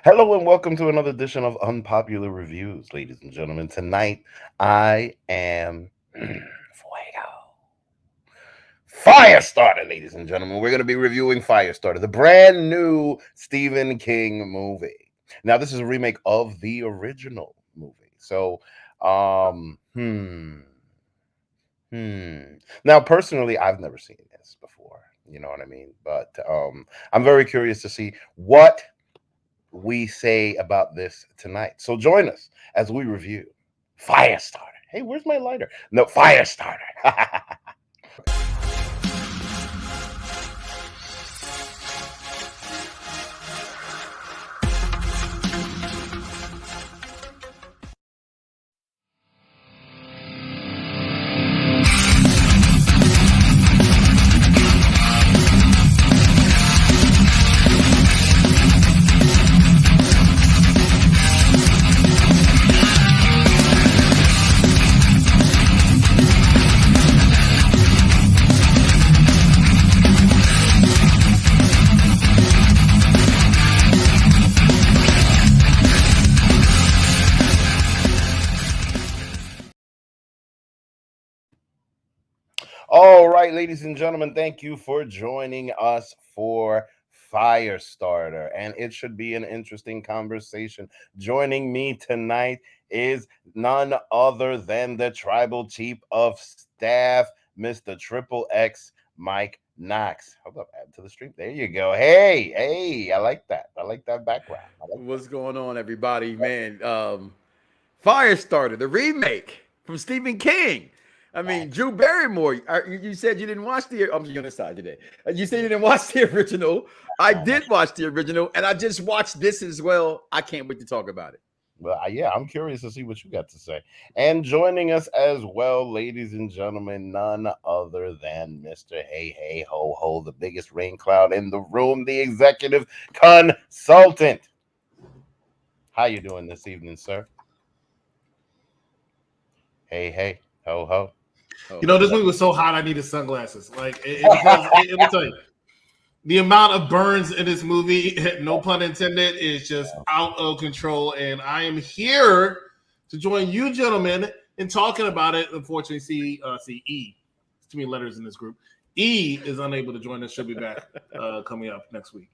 Hello and welcome to another edition of Unpopular Reviews, ladies and gentlemen. Tonight I am Fuego. Firestarter, ladies and gentlemen. We're going to be reviewing Firestarter, the brand new Stephen King movie. Now, this is a remake of the original movie. So, um, hmm, hmm. Now, personally, I've never seen this before. You know what I mean? But I'm very curious to see what we say about this tonight. So join us as we review Firestarter. Hey, where's my lighter? No, Firestarter. All right, ladies and gentlemen, thank you for joining us for Firestarter. And it should be an interesting conversation. Joining me tonight is none other than the tribal chief of staff, Mr. Triple X, Mike Knox. Hold up, add to the stream. There you go. Hey, hey, I like that. I like that background. I like that. What's going on, everybody? Man, Firestarter, the remake from Stephen King. I mean, Facts. Drew Barrymore. You said you didn't watch the. I'm just on this side today. You said you didn't watch the original. I Oh, my. did watch the original, and I just watched this as well. I can't wait to talk about it. Well, yeah, I'm curious to see what you got to say. And joining us as well, ladies and gentlemen, none other than Mr. Hey Hey Ho Ho, the biggest rain cloud in the room, the executive consultant. How you doing this evening, sir? Hey Hey Ho Ho. Oh, You know, ho. this movie was so hot. I needed sunglasses. Let me tell you, the amount of burns in this movie, no pun intended, is just out of control. And I am here to join you, gentlemen, in talking about it. Unfortunately, see E. It's too many letters in this group. E is unable to join us. She'll be back coming up next week.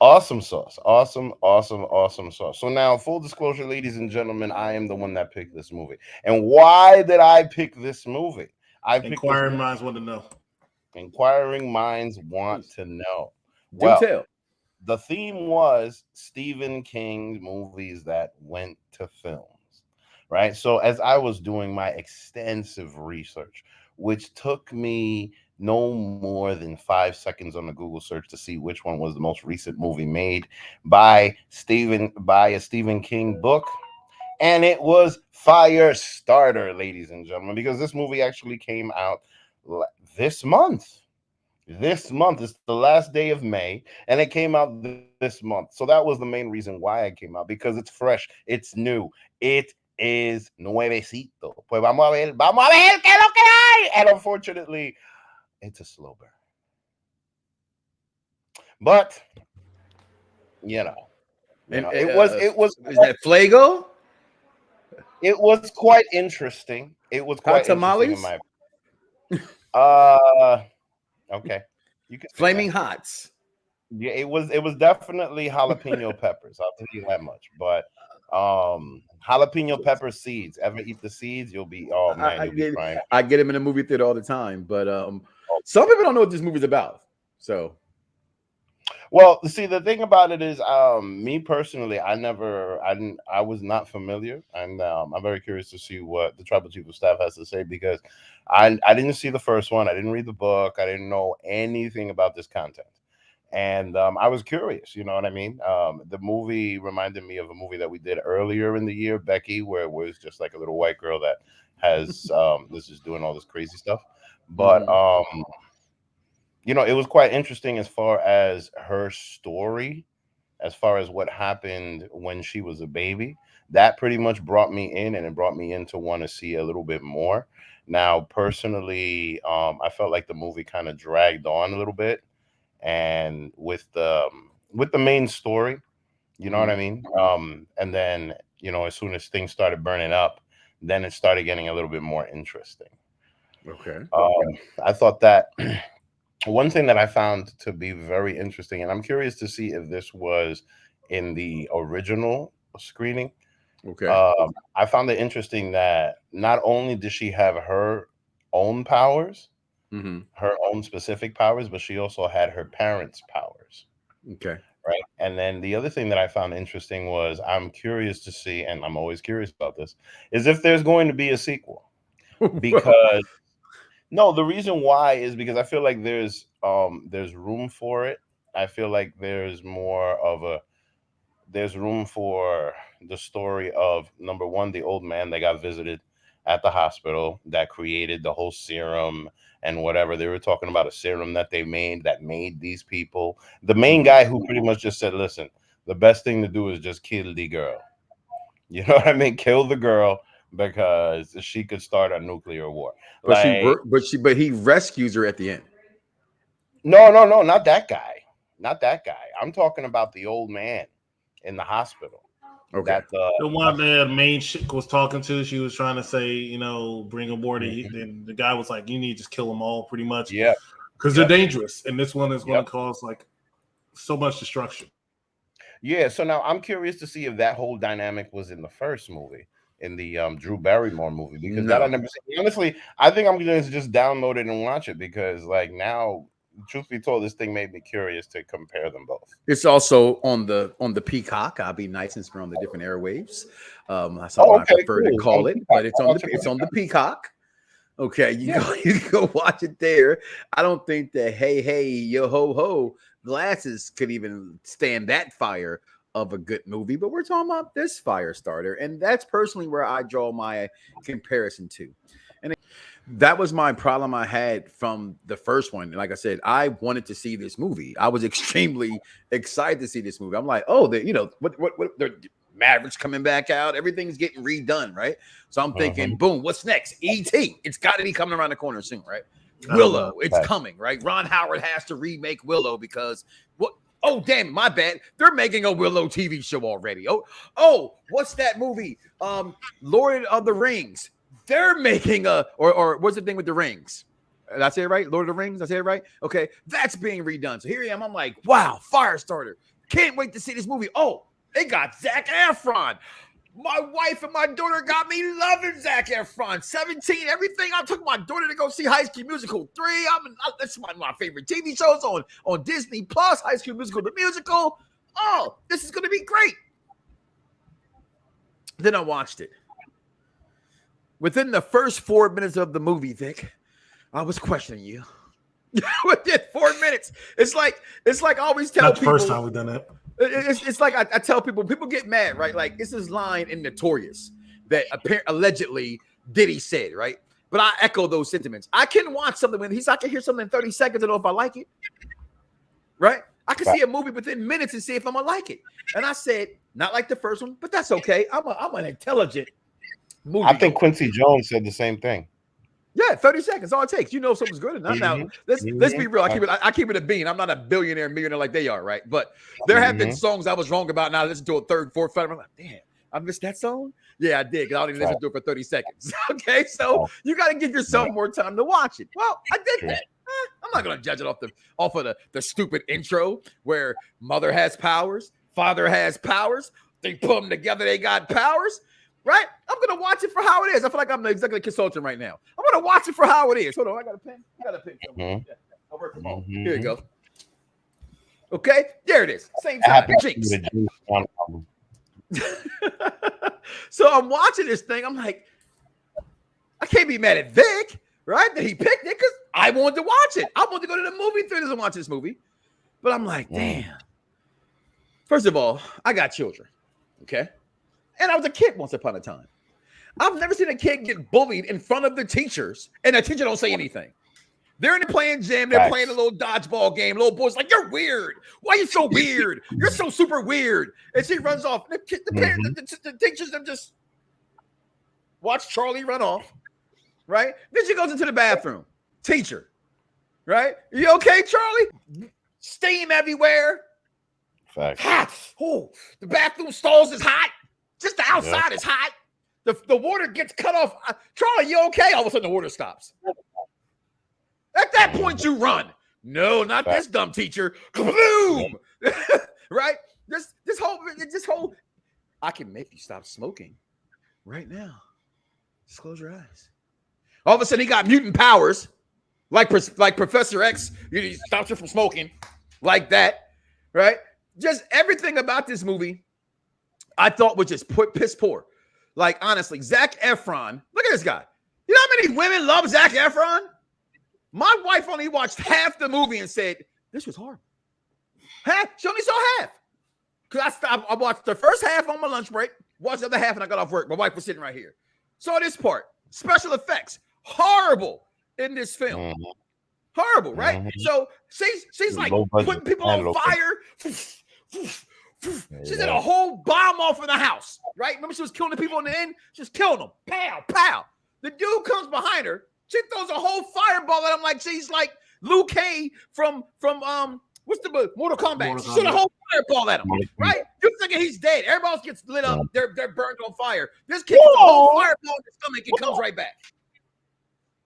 Awesome sauce. Awesome, awesome, awesome sauce. So now, full disclosure, ladies and gentlemen, I am the one that picked this movie. And why did I pick this movie? I picked this Inquiring movie. minds want to know. Inquiring minds want Please to know. do Well, tell. the theme was Stephen King's movies that went to films, right? So, as I was doing my extensive research, which took me no more than 5 seconds on the Google search to see which one was the most recent movie made by a Stephen King book, and it was Firestarter, ladies and gentlemen, because this movie actually came out this month. This month is the last day of May, and it came out this month. So that was the main reason why I came out, because it's fresh, it's new, it is nuevecito. Pues vamos a ver qué es lo que hay. And unfortunately, it's a slow burn. But you know, And is quite, that Flago? it was quite interesting. It was Hot quite interesting in tamales? my uh okay, you can say Flaming that. hots. Yeah, it was definitely jalapeno peppers. I'll tell you that much. But jalapeno pepper seeds. Ever eat the seeds? You'll be oh I, man, I you'll be get crying. I get him in the movie theater all the time, but Oh. some people don't know what this movie's about. So Well, see, the thing about it is, me personally, I was not familiar, and I'm very curious to see what the tribal chief of staff has to say, because I didn't see the first one, I didn't read the book, I didn't know anything about this content, and I was curious. You know what I mean? The movie reminded me of a movie that we did earlier in the year, Becky, where it was just like a little white girl that has this is doing all this crazy stuff, but mhm. it was quite interesting as far as her story, as far as what happened when she was a baby. That pretty much brought me in, and it brought me in to want to see a little bit more. Now, personally, I felt like the movie kind of dragged on a little bit, and with the main story, you know what I mean? And then, as soon as things started burning up, then it started getting a little bit more interesting. Okay. I thought that one thing that I found to be very interesting, and I'm curious to see if this was in the original screening. Okay. I found it interesting that not only did she have her own powers, Mm-hmm. her own specific powers, but she also had her parents' powers. Okay. Right. And then the other thing that I found interesting was I'm curious to see, and I'm always curious about this, is if there's going to be a sequel. Because no, the reason why is because I feel like there's room for it. I feel like there's room for the story of, number one, the old man that got visited at the hospital that created the whole serum and whatever. They were talking about a serum that they made that made these people. The main guy who pretty much just said, listen, the best thing to do is just kill the girl. You know what I mean? Kill the girl because she could start a nuclear war. But he rescues her at the end. No, no, no, not that guy. Not that guy. I'm talking about the old man in the hospital. Okay. That The one the main chick was talking to, she was trying to say, bring aboard. Then the guy was like, you need to just kill them all, pretty much. Yeah. Because they're dangerous, and this one is going Yep. to cause like so much destruction. Yeah, so now I'm curious to see if that whole dynamic was in the first movie, in the Drew Barrymore movie, because that I No. never seen. Honestly, I think I'm going to just download it and watch it because, like, now, truth be told, this thing made me curious to compare them both. It's also on the Peacock. I'll be nice since we're on the different airwaves. That's Oh, what I okay, prefer to cool. call On it, Peacock. but it's I'll on the check it's it on the out. Peacock. Okay, you Yeah. go watch it there. I don't think that hey yo ho ho glasses could even stand that fire of a good movie, but we're talking about this Firestarter, and that's personally where I draw my comparison to. And that was my problem I had from the first one. Like I said, I wanted to see this movie. I was extremely excited to see this movie. I'm like, oh, what the Mavericks coming back out, everything's getting redone, right? So I'm thinking, boom, what's next? E.T. It's got to be coming around the corner soon, right? Willow, it's coming, right? Ron Howard has to remake Willow because what? Oh, damn, my bad. They're making a Willow TV show already. Oh, what's that movie? Lord of the Rings. They're making or what's the thing with the rings? Did I say it right? Lord of the Rings. Did I say it right? Okay, that's being redone. So here I am. I'm like, wow, Firestarter. Can't wait to see this movie. Oh, they got Zac Efron. My wife and my daughter got me loving Zac Efron. 17, everything. I took my daughter to go see High School Musical 3. That's my favorite TV shows on Disney Plus. High School Musical, the musical. Oh, this is going to be great. Then I watched it. Within the first 4 minutes of the movie, Vic, I was questioning you. Within 4 minutes, it's like I always tell Not the people. first time we've done that. It's like I tell people get mad, right? Like it's this line in Notorious that allegedly Diddy said, right? But I echo those sentiments. I can watch something when I can hear something in 30 seconds and know if I like it, right? I can see a movie within minutes and see if I'm gonna like it. And I said, not like the first one, but that's okay. I'm an intelligent movie. I think Quincy Jones said the same thing. Yeah, 30 seconds, all it takes. You know if something's good or not. Now, let's be real. I keep it a bean. I'm not a millionaire like they are, right? But there have been songs I was wrong about. Now I listen to a third, fourth, fifth. I'm like, damn, I missed that song. Yeah, I did because I only listened to it for 30 seconds. Okay, so you got to give yourself more time to watch it. Well, I did that. I'm not gonna judge it off of the stupid intro where mother has powers, father has powers. They put them together, they got powers. Right? I'm going to watch it for how it is. I feel like I'm the executive consultant right now. I'm going to watch it for how it is. Hold on. I got a pen. Yeah, I work from home. Here you go. Okay. There it is. Same time. Jinx. So I'm watching this thing. I'm like, I can't be mad at Vic, right? That he picked it because I wanted to watch it. I wanted to go to the movie theaters and watch this movie. But I'm like, damn. First of all, I got children. Okay. And I was a kid once upon a time. I've never seen a kid get bullied in front of the teachers, and the teacher don't say anything. They're in the playing gym. They're playing a little dodgeball game. Little boy's like, "You're weird. Why are you so weird? You're so super weird." And she runs off. The teachers them just watch Charlie run off, right? Then she goes into the bathroom. Teacher, right? You okay, Charlie? steam everywhere. Facts. Hot. Oh, the bathroom stalls is hot. Just the outside is hot. The water gets cut off. Charlie, you okay? All of a sudden, the water stops. At that point, you run. No, not this dumb teacher. Kaboom! Right? This whole. I can make you stop smoking right now. Just close your eyes. All of a sudden, he got mutant powers, like Professor X. He stops you from smoking, like that, right? Just everything about this movie, I thought was just piss poor. Like, honestly, Zac Efron, look at this guy. You know how many women love Zac Efron? My wife only watched half the movie and said, this was horrible. She only saw half. Because I watched the first half on my lunch break, watched the other half, and I got off work. My wife was sitting right here. Saw this part. Special effects. Horrible in this film. Mm-hmm. Horrible, right? Mm-hmm. So she's like putting people on fire. She did a whole bomb off in the house, right? Remember she was killing the people in the end? She was killing them. Pow, pow. The dude comes behind her. She throws a whole fireball at him like she's like Liu Kang from what's the book? Mortal Kombat. She shoot a whole fireball at him, right? You're thinking he's dead. Everybody else gets lit up. They're burned on fire. This kid gets a whole fireball in his stomach and comes right back.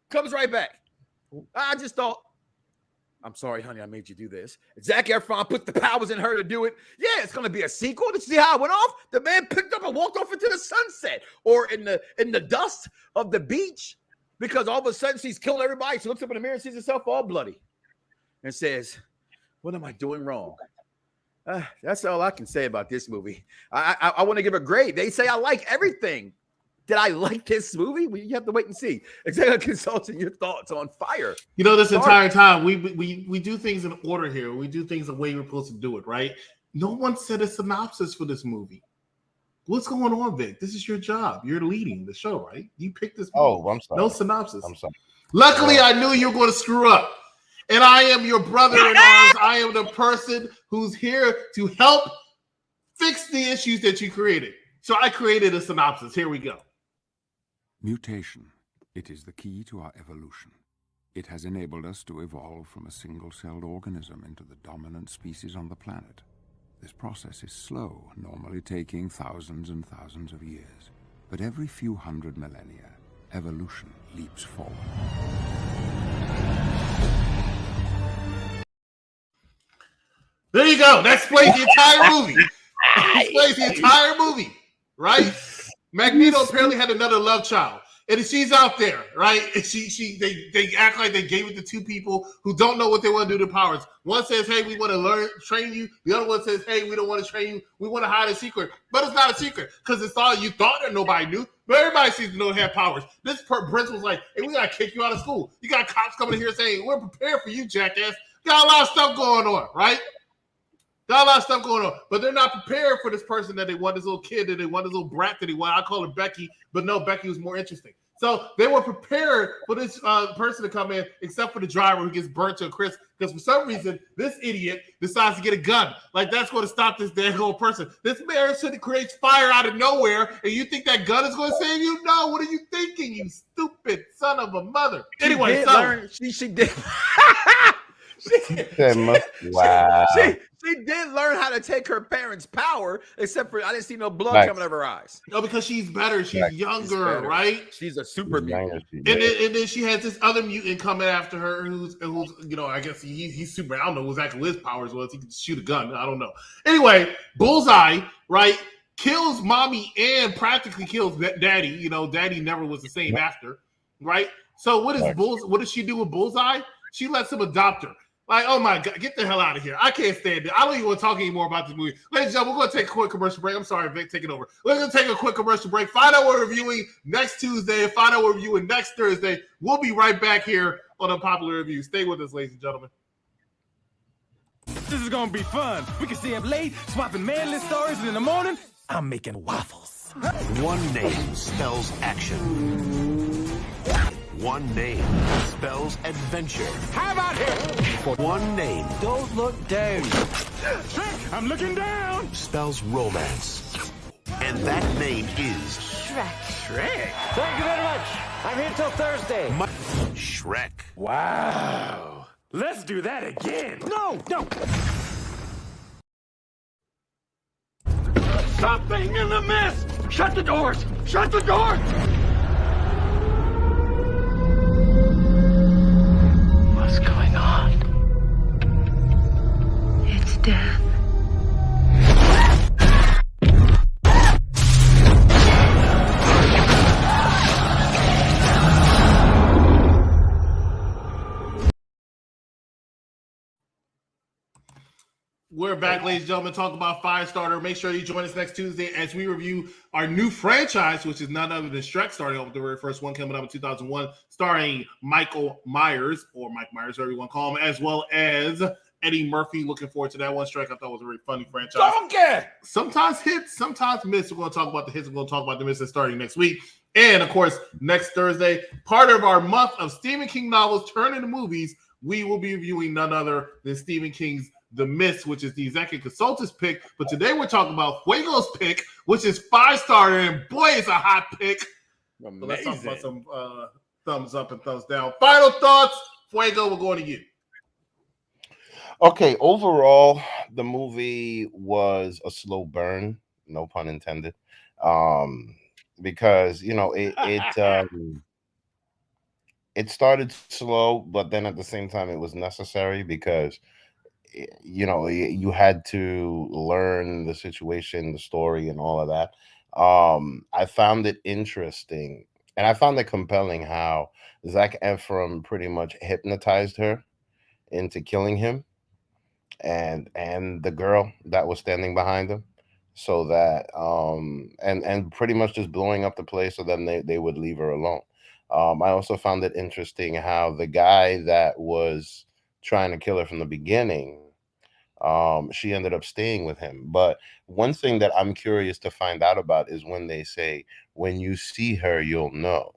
Comes right back. I just thought, I'm sorry, honey, I made you do this. Zac Efron put the powers in her to do it. Yeah, it's going to be a sequel. Did you see how it went off? The man picked up and walked off into the sunset or in the dust of the beach because all of a sudden she's killing everybody. She looks up in the mirror and sees herself all bloody and says, what am I doing wrong? That's all I can say about this movie. I want to give a grade. They say I like everything. Did I like this movie? Well, you have to wait and see. Executive Consultant, your thoughts on Fire. You know, this entire time, we do things in order here. We do things the way we're supposed to do it, right? No one said a synopsis for this movie. What's going on, Vic? This is your job. You're leading the show, right? You picked this movie. Oh, I'm sorry. No synopsis. I'm sorry. Luckily, I knew you were going to screw up. And I am your brother in arms. I am the person who's here to help fix the issues that you created. So I created a synopsis. Here we go. Mutation. It is the key to our evolution. It has enabled us to evolve from a single-celled organism into the dominant species on the planet. This process is slow, normally taking thousands and thousands of years. But every few hundred millennia, evolution leaps forward. There you go. That explains the entire movie. That explains the entire movie, right? Magneto apparently had another love child. And she's out there, right? And they act like they gave it to two people who don't know what they want to do to their powers. One says, hey, we want to train you. The other one says, hey, we don't want to train you. We want to hide a secret. But it's not a secret because it's all you thought that nobody knew. But everybody seems to know they have powers. This principal's like, hey, we got to kick you out of school. You got cops coming in here saying, we're prepared for you, jackass. Got a lot of stuff going on, right? Got a lot of stuff going on, but they're not prepared for this person that they want, this little kid that they want, this little brat that they want. I call her Becky, but no, Becky was more interesting. So they were prepared for this person to come in, except for the driver who gets burnt to a crisp, because for some reason, this idiot decides to get a gun. Like, that's going to stop this damn old person. This man should create fire out of nowhere, and you think that gun is going to save you? No, what are you thinking, you stupid son of a mother? Anyway, she did. Wow. She did learn how to take her parents' power, except for I didn't see no blood coming out of her eyes. No, because she's better. She's younger, right? She's a super mutant. And then she has this other mutant coming after her who's you know, I guess he's super. I don't know exactly what his powers was. He can shoot a gun. I don't know. Anyway, Bullseye, right, kills mommy and practically kills daddy. You know, daddy never was the same after, right? So what does she do with Bullseye? She lets him adopt her. Like, oh my God, get the hell out of here. I can't stand it. I don't even want to talk anymore about this movie. Ladies and gentlemen, we're going to take a quick commercial break. I'm sorry, Vic, take it over. We're going to take a quick commercial break. Find out what we're reviewing next Tuesday and find out what we're reviewing next Thursday. We'll be right back here on Unpopular Review. Stay with us, ladies and gentlemen. This is going to be fun. We can stay up late, swapping manly stories, and in the morning, I'm making waffles. One name spells action. One name spells adventure. How about him? For one name, Don't look down. Shrek, I'm looking down. spells romance. And that name is Shrek. Thank you very much. I'm here till Thursday. Shrek. Wow. Let's do that again. No. Something in the mist. Shut the doors. Shut the doors. What's going on? It's death. We're back, ladies and gentlemen, talking about Firestarter. Make sure you join us next Tuesday as we review our new franchise, which is none other than Shrek, starting off with the very first one coming up in 2001, starring Michael Myers, or Mike Myers, whatever you want to call him, as well as Eddie Murphy. Looking forward to that one. Shrek, I thought was a very funny franchise. Donkey! Sometimes hits, sometimes miss. We're going to talk about the hits. We're going to talk about the misses starting next week. And, of course, next Thursday, part of our month of Stephen King novels turned into movies, we will be reviewing none other than Stephen King's The Mist, which is the executive consultant's pick. But today we're talking about Fuego's pick, which is Firestarter, and boy, it's a hot pick. So let's talk about some thumbs up and thumbs down. Final thoughts, Fuego, we're going to you. Okay, overall, the movie was a slow burn, no pun intended, because it started slow, but then at the same time it was necessary because you had to learn the situation, the story, and all of that. I found it interesting, and I found it compelling how Zac Efron pretty much hypnotized her into killing him and the girl that was standing behind him, so that and pretty much just blowing up the place so then they would leave her alone. I also found it interesting how the guy that was trying to kill her from the beginning, she ended up staying with him. But one thing that I'm curious to find out about is when they say, when you see her, you'll know.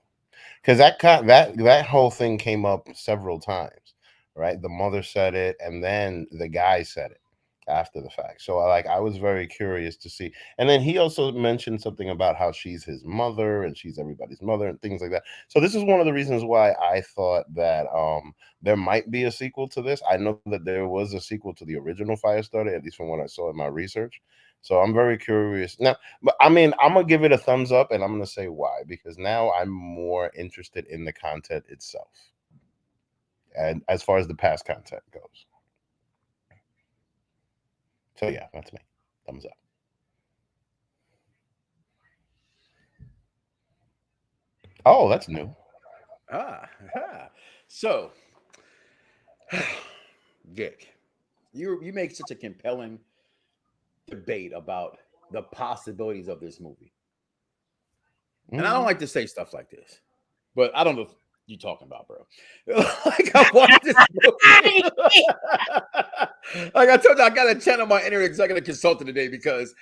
Because that whole thing came up several times, right? The mother said it, and then the guy said it after the fact. So I was very curious to see. And then he also mentioned something about how she's his mother and she's everybody's mother and things like that. So this is one of the reasons why I thought that there might be a sequel to this. I know that there was a sequel to the original Firestarter, at least from what I saw in my research. So I'm very curious now. But I mean, I'm gonna give it a thumbs up, and I'm gonna say why, because now I'm more interested in the content itself, and as far as the past content goes. So yeah, that's me. Thumbs up. Oh, that's new. So, Dick, you make such a compelling debate about the possibilities of this movie. And I don't like to say stuff like this, but I don't know what you're talking about, bro. Like I watched this movie. Like I told you, I got to channel my inner executive consultant today because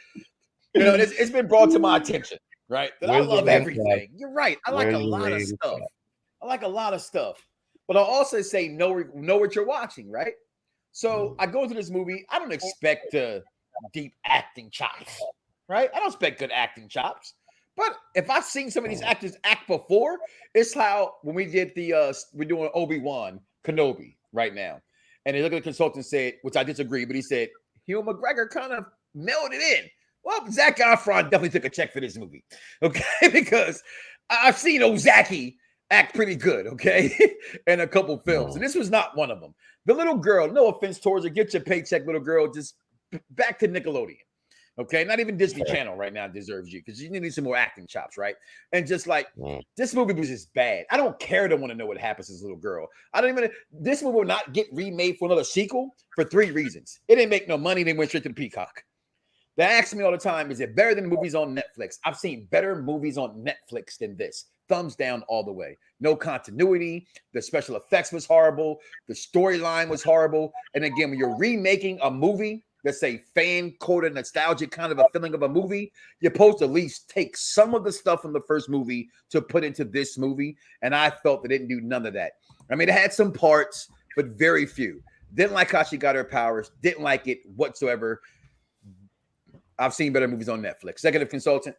it's been brought to my attention, right? That I love everything. You're right. I like a lot of stuff. I like a lot of stuff, but I'll also say know what you're watching, right? So I go into this movie. I don't expect deep acting chops, right? I don't expect good acting chops. But if I've seen some of these actors act before, it's how when we did we're doing Obi-Wan Kenobi right now. And they look at the consultant said, which I disagree, but he said, Hugh McGregor kind of melted in. Well, Zac Efron definitely took a check for this movie, okay? Because I've seen Ozaki act pretty good, okay, in a couple films. And this was not one of them. The little girl, no offense towards her, get your paycheck, little girl, just back to Nickelodeon. Okay, not even Disney Channel right now deserves you because you need some more acting chops, right? And just like this movie was just bad. I don't care to want to know what happens to this little girl. I don't even. This movie will not get remade for another sequel for 3 reasons. It didn't make no money. They went straight to the Peacock. They ask me all the time, is it better than movies on Netflix? I've seen better movies on Netflix than this. Thumbs down all the way. No continuity. The special effects was horrible. The storyline was horrible. And again, when you're remaking a movie that's a fan-quoted nostalgic kind of a feeling of a movie, you're supposed to at least take some of the stuff from the first movie to put into this movie. And I felt they didn't do none of that. I mean, it had some parts, but very few. Didn't like how she got her powers. Didn't like it whatsoever. I've seen better movies on Netflix. Executive consultant.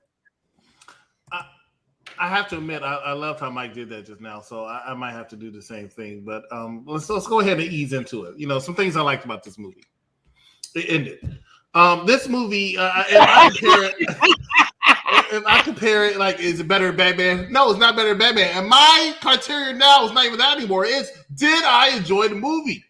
I have to admit, I loved how Mike did that just now, so I might have to do the same thing. But let's go ahead and ease into it. You know, some things I liked about this movie. It ended. This movie, if I compare it, like, is it better than Batman? No, it's not better than Batman. And my criteria now is not even that anymore. It's, did I enjoy the movie?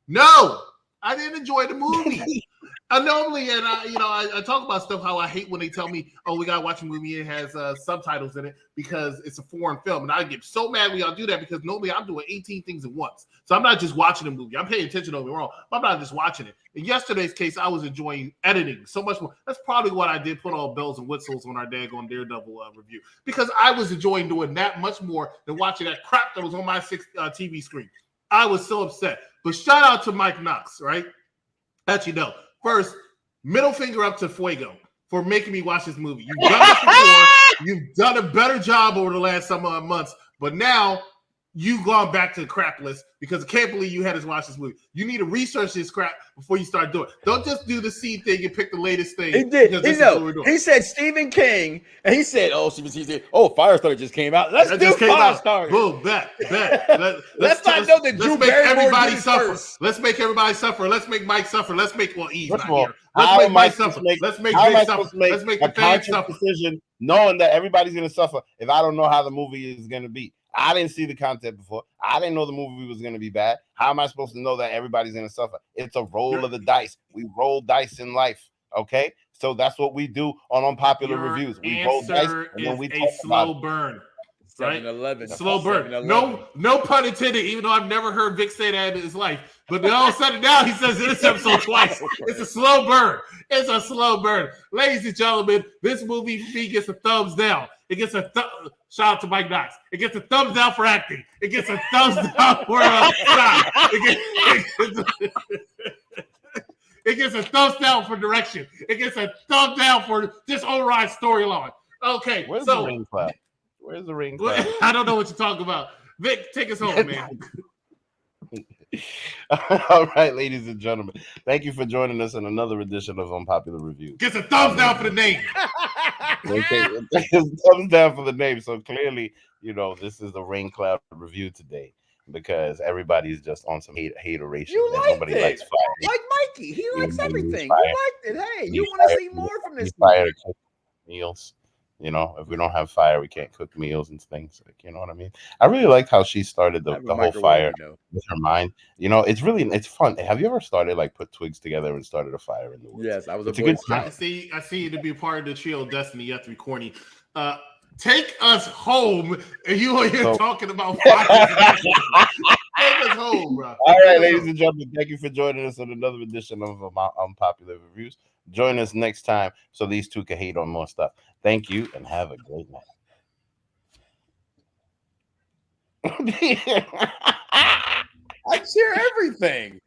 No, I didn't enjoy the movie. I normally, and I talk about stuff, how I hate when they tell me, oh, we got to watch a movie and it has subtitles in it because it's a foreign film. And I get so mad when y'all do that because normally I'm doing 18 things at once. So I'm not just watching a movie. I'm paying attention, don't get me wrong. I'm not just watching it. In yesterday's case, I was enjoying editing so much more. That's probably what I did, put all bells and whistles on our daggone Daredevil review, because I was enjoying doing that much more than watching that crap that was on my TV screen. I was so upset. But shout out to Mike Knoxxx, right? Actually, no. First, middle finger up to Fuego for making me watch this movie. You've done this before. You've done a better job over the last some months, but now you've gone back to the crap list because I can't believe you had us watch this movie. You need to research this crap before you start doing it. Don't just do the seed thing and pick the latest thing. He did. He said Stephen King, and he said, Firestarter just came out. Let's do Firestarter. Boom, bet. Let's not know that Drew Barrymore everybody did suffer. First. Let's make everybody suffer. Let's make Mike suffer. Let's make Eve not all, here. Let's make Mike suffer. Let's make Big suffer. Let's make the fans suffer. Decision, knowing that everybody's going to suffer if I don't know how the movie is going to be. I didn't see the content before. I didn't know the movie was going to be bad. How am I supposed to know that everybody's going to suffer? It's a roll of the dice. We roll dice in life, okay? So that's what we do on unpopular reviews. We roll dice and then we talk slow burn. Right? 7-Eleven. Slow burn. No pun intended, even though I've never heard Vic say that in his life. But all of a sudden now he says in this episode twice. It's a slow burn. It's a slow burn. Ladies and gentlemen, this movie for me gets a thumbs down. It gets a shout out to Mike Knoxxx. It gets a thumbs down for acting. It gets a thumbs down for it gets a thumbs down for direction. It gets a thumbs down for this overall storyline. Okay, where's the ring clap? Where's the ring clap? I don't know what you're talking about. Vic, take us home, man. All right, ladies and gentlemen, thank you for joining us in another edition of Unpopular Reviews. Gets a thumbs down for the name. Okay, thumbs down for the name. So clearly, this is the rain cloud review today because everybody's just on some hateration. You liked nobody it. Likes fire. Like Mikey, he likes everything. You liked it. Hey, you want to see more from this fire to cook meals. If we don't have fire, we can't cook meals and things. Like, you know what I mean? I really liked how she started the whole fire with her mind. It's fun. Have you ever started put twigs together and started a fire in the woods? Yes, I was a good time. I see you to be a part of the trio of Destiny. You have to be corny. Take us home, and you are here talking about fire. Take us home, bro. All right, ladies and gentlemen, thank you for joining us on another edition of Unpopular Reviews. Join us next time so these two can hate on more stuff. Thank you and have a great night. I share everything.